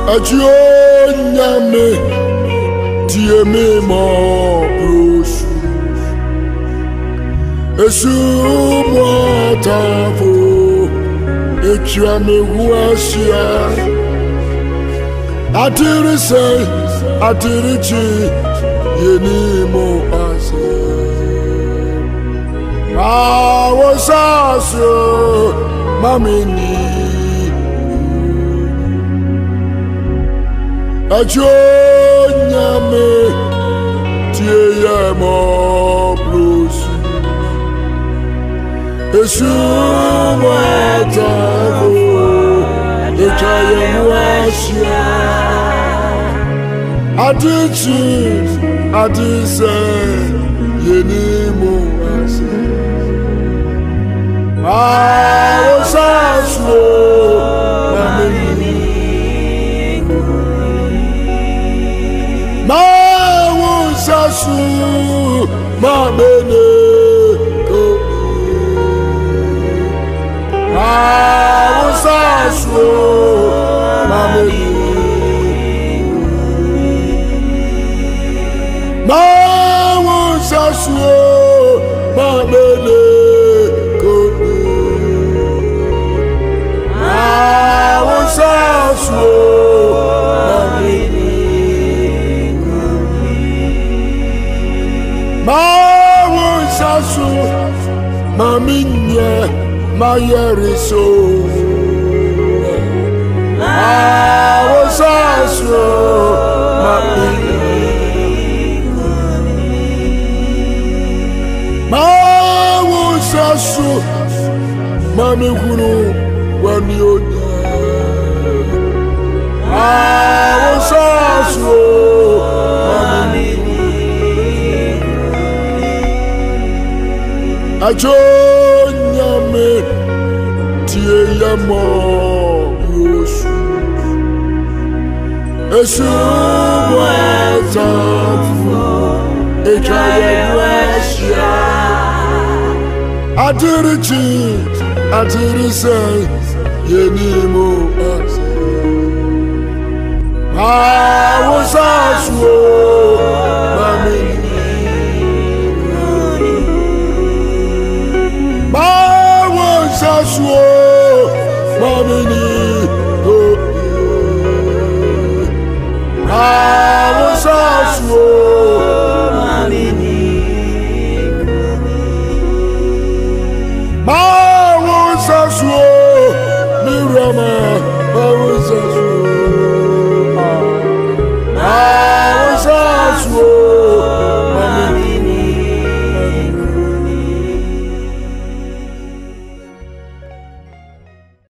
Agya Nyame tie me mobro Esu mwatafo etwa me huasia atiri se atiri chi yeni mo ase awosaso mamini Agya Nyame tie ye mobro Esu mwatafo etwa ye huasia Adichi adise yeni mo ase awosaso mamini awosaso mamini awosaso mamini Awosaso mamini awosaso mamini awosaso maminya mayeriso awosaso mamini awosaso mami hunu wani onya awosaso mamini Agya Nyame tie ye mobro Esu mwatafo etwa ye huasia Adirichi adirise yeni mo ase awosaso